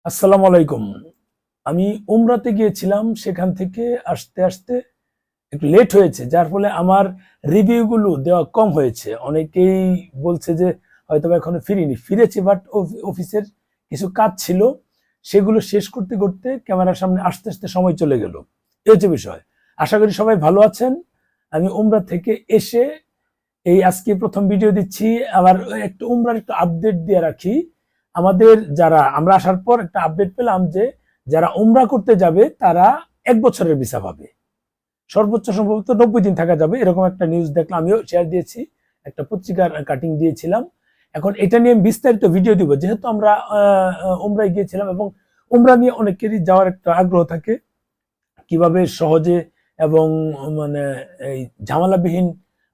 আসসালামু আলাইকুম। আমি উমরাতে গিয়েছিলাম, সেখান থেকে আসতে আসতে একটু লেট হয়েছে, যার ফলে আমার রিভিউ গুলো দেওয়া কম হয়েছে। অনেকেই বলছে যে হয়তো এখনো ফিরিনি, ফিরেছি, বাট অফিসের কিছু কাজ ছিল, সেগুলো শেষ করতে করতে ক্যামেরার সামনে আসতে আসতে সময় চলে গেল। এই হচ্ছে বিষয়। আশা করি সবাই ভালো আছেন। আমি উমরা থেকে এসে এই আজকে প্রথম ভিডিও দিচ্ছি। আবার একটু উমরার একটু আপডেট দিয়ে রাখি। আমাদের যারা আমরা আসার পর একটা আপডেট পেলাম যে যারা উমরা করতে যাবে তারা 1 বছরের ভিসা পাবে, সর্বোচ্চ সম্ভবত 90 দিন থাকা যাবে, এরকম একটা নিউজ দেখলাম। আমিও শেয়ার দিয়েছি, একটা পত্রিকার কাটিং দিয়েছিলাম। এখন এটা নিয়ে বিস্তারিত ভিডিও দিব, যেহেতু আমরা উমরায় গিয়েছিলাম এবং উমরা নিয়ে অনেকেরই যাওয়ার একটা আগ্রহ থাকে, কিভাবে সহজে এবং মানে এই ঝামেলাবিহীন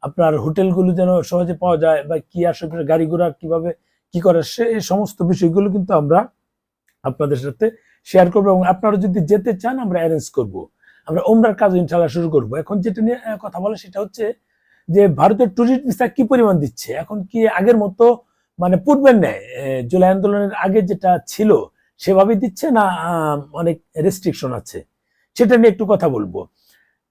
আপনার হোটেলগুলো যেন সহজে পাওয়া যায়, বা কি আসলে গাড়ি ঘোড়া কিভাবে কি করে, সে সমস্ত বিষয়গুলো কিন্তু আমরা আপনাদের সাথে শেয়ার করবো। এবং আপনারা যদি যেতে চান আমরা অ্যারেঞ্জ করব, আমরা ওমরার কাজ ইনশাল্লাহ শুরু করব। এখন যেটা নিয়ে কথা বলে সেটা হচ্ছে যে ভারতের টুরিস্ট ভিসা কি পরিমাণ দিচ্ছে, এখন কি আগের মতো মানে পূর্বের ন্যায় জুলাই আন্দোলনের আগে যেটা ছিল সেভাবে দিচ্ছে, না অনেক রেস্ট্রিকশন আছে, সেটা নিয়ে একটু কথা বলবো।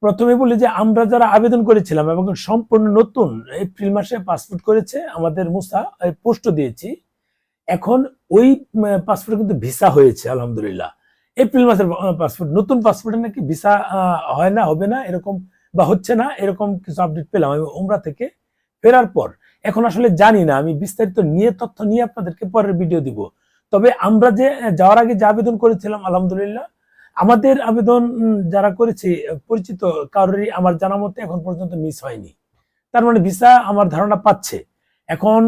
প্রথমে বলি যে আমরা যারা আবেদন করেছিলাম এবং সম্পূর্ণ নতুন এপ্রিল মাসে পাসপোর্ট করেছে আমাদের মুসা, পোস্ট দিয়েছি। এখন ওই পাসপোর্টে কিন্তু ভিসা হয়েছে আলহামদুলিল্লাহ। এপ্রিল মাসের পাসপোর্ট, নতুন পাসপোর্টে নাকি ভিসা হয় না, হবে না এরকম, বা হচ্ছে না এরকম কিছু আপডেট পেলাম আমি উমরা থেকে ফেরার পর। এখন আসলে জানি না, আমি বিস্তারিত নিয়ে তথ্য নিয়ে আপনাদেরকে পরের ভিডিও দিব। তবে আমরা যে যাওয়ার আগে যে আবেদন করেছিলাম আলহামদুলিল্লাহ, আমাদের আবেদন যারা করেছে পরিচিত কারোরই আমার জানা মতে এখন পর্যন্ত মিস হয়নি। তার মানে ভিসা আমার ধারণা পাচ্ছে। এখন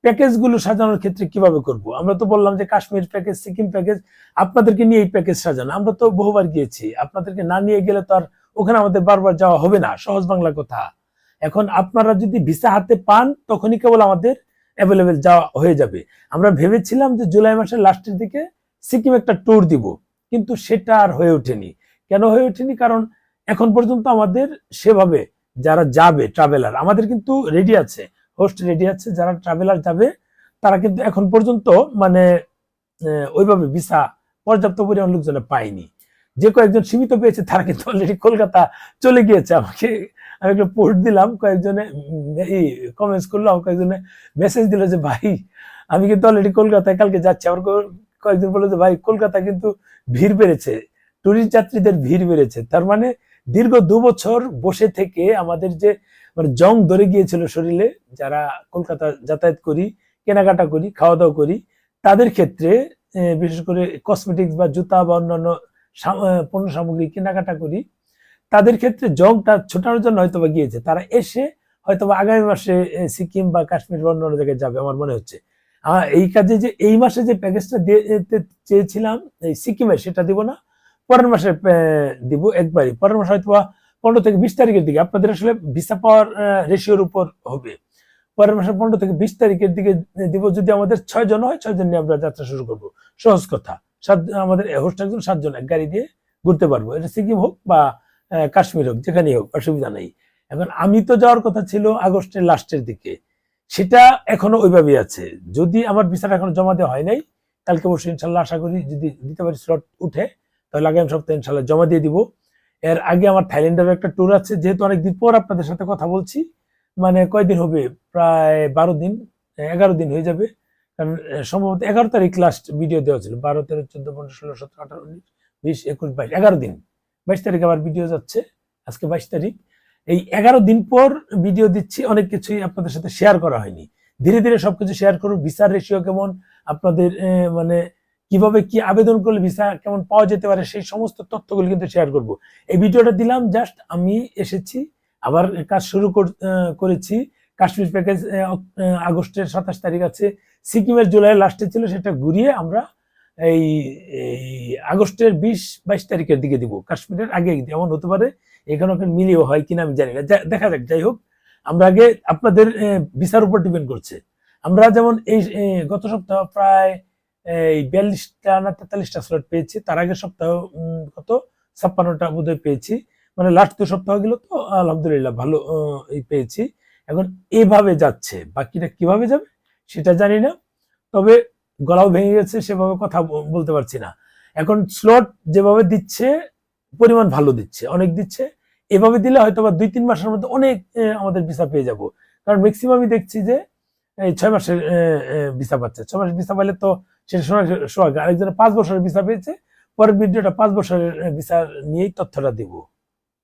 প্যাকেজ গুলো সাজানোর ক্ষেত্রে কিভাবে করব, আমরা তো বললাম যে কাশ্মীর প্যাকেজ, সিকিম প্যাকেজ, আপনাদেরকে নিয়ে এই প্যাকেজ সাজানো। আমরা তো বহুবার গিয়েছি, আপনাদেরকে না নিয়ে গেলে তো আর ওখানে আমাদের বারবার যাওয়া হবে না, সহজ বাংলা কথা। এখন আপনারা যদি ভিসা হাতে পান তখনই কেবল আমাদের অ্যাভেলেবেল যাওয়া হয়ে যাবে। আমরা ভেবেছিলাম যে জুলাই মাসের লাস্টের দিকে সিকিম একটা ট্যুর দিব, কিন্তু সেটা আর হয়ে ওঠেনি। কেন হয়ে ওঠেনি? কারণ এখন পর্যন্ত আমাদের সেভাবে যারা যাবে ট্রাভেলার, আমাদের কিন্তু রেডি আছে, হোস্ট রেডি আছে, যারা ট্রাভেলার যাবে তারা কিন্তু এখন পর্যন্ত মানে ওইভাবে ভিসা পর্যাপ্ত পরিমাণ লোকজনে পায়নি। যে কয়েকজন সীমিত পেয়েছে তারা কিন্তু অলরেডি কলকাতা চলে গিয়েছে। আমাকে আমি একটা পোস্ট দিলাম, কয়েকজনে কমেন্টস করলাম, কয়েকজনে মেসেজ দিল যে ভাই আমি কিন্তু অলরেডি কলকাতায় কালকে যাচ্ছি। আবার কয়েকজন বললো যে ভাই কলকাতা কিন্তু ভিড় বেড়েছে, টুরিস্ট যাত্রীদের ভিড় বেড়েছে। তার মানে দীর্ঘ 2 বছর বসে থেকে আমাদের যে মানে জং ধরে গিয়েছিল শরীরে, যারা কলকাতা যাতায়াত করি, কেনাকাটা করি, খাওয়া দাওয়া করি, তাদের ক্ষেত্রে বিশেষ করে কসমেটিক্স বা জুতা বা অন্যান্য পণ্য সামগ্রী কেনাকাটা করি, তাদের ক্ষেত্রে জংটা ছোটানোর জন্য হয়তো বা গিয়েছে। তারা এসে হয়তো বা আগামী মাসে সিকিম বা কাশ্মীর বা অন্য জায়গায় যাবে আমার মনে হচ্ছে। এই কাজে যে এই মাসে যে প্যাকেজটা দিতে চেয়েছিলাম এই সিকিমের, সেটা দিব না, পরের মাসে দিব একবারই। পরের মাসে হয়তো 15 থেকে 20 তারিখের দিকে, আপনাদের আসলে ভিসা পাওয়ার রেশিওর উপর হবে। পরের মাসের 15 থেকে 20 তারিখের দিকে দিব। যদি আমাদের 6 জন হয়, 6 জন নিয়ে আমরা যাত্রা শুরু করব। সহজ কথা, আমাদের হোস্ট একজন, 7 জন এক গাড়ি দিয়ে ঘুরতে পারবো। এটা সিকিম হোক বা কাশ্মীর হোক, যেখানেই হোক, অসুবিধা নেই। এখন আমি তো যাওয়ার কথা ছিল আগস্টের লাস্টের দিকে, সেটা এখনো ওইভাবেই আছে। যদি আমার ভিসাটা এখনো জমা দেওয়া হয় নাই, কালকে অবশ্যই ইনশাল্লাহ আশা করি যদি দিতে পারি, স্লট উঠে, তাহলে আগামী সপ্তাহে ইনশাল্লাহ জমা দিয়ে দিব। এর আগে আমার থাইল্যান্ডের একটা ট্যুর আছে, যেহেতু অনেকদিন পর আপনাদের সাথে কথা বলছি, মানে কয়দিন হবে, প্রায় 12 দিন, 11 দিন হয়ে যাবে। কারণ সম্ভবত 11 তারিখ লাস্ট ভিডিও দেওয়া ছিল, 12, 13, 14, 15, 16, 17, 18, 19, 20, 21, 22, 11 দিন। 22 তারিখ আবার ভিডিও যাচ্ছে, আজকে 22 তারিখ। এই 11 দিন পর ভিডিও দিচ্ছি, অনেক কিছুই আপনাদের সাথে শেয়ার করা হয়নি। ধীরে ধীরে সবকিছু শেয়ার করব। ভিসার রেশিও কেমন, আপনাদের মানে কিভাবে কি আবেদন করলে ভিসা কেমন পাওয়া যেতে পারে, সেই সমস্ত তথ্যগুলো কিন্তু শেয়ার করব। এই ভিডিওটা দিলাম জাস্ট আমি এসেছি, আবার কাজ শুরু করেছি। কাশ্মীর প্যাকেজ আগস্টের 27 তারিখ আছে, সিকিমের জুলাই লাস্টে ছিল, সেটা ঘুরিয়ে আমরা এই আগস্টের 20-22 তারিখের দিকে দিব। কাশ্মীরের আগে এমন হতে পারে, এখানে ওখানে মিলিয়েও হয় কিনা আমি জানি না, দেখা যাক। যাই হোক, আমরা আগে আপনাদের ভিসার উপর ডিপেন্ড করছে। আমরা যেমন এই গত সপ্তাহ প্রায় এই 42টা না 43টা স্লট পেয়েছি, তার আগের সপ্তাহ কত 56টা বোধহয় পেয়েছি। মানে লাস্ট 2 সপ্তাহ গেল তো আলহামদুলিল্লাহ ভালো এই পেয়েছি। এখন এভাবে যাচ্ছে, বাকিটা কিভাবে যাবে সেটা জানি না। তবে গলাও ভেঙে গেছে, সেভাবে কথা বলতে পারছি না। এখন স্লট যেভাবে দিচ্ছে পরিমাণ ভালো দিচ্ছে, অনেক দিচ্ছে। এভাবে দিলে হয়তো বা 2-3 মাসের মধ্যে অনেক আমাদের ভিসা পেয়ে যাব। কারণ ম্যাক্সিমামই দেখছি যে এই 6 মাসের ভিসা পাচ্ছে। 6 মাসের ভিসা পাইলে তো সেটা সোহাগ। আরেকজনে 5 বছরের ভিসা পেয়েছে। পরের ভিডিওটা 5 বছরের ভিসা নিয়েই তথ্যটা দিব।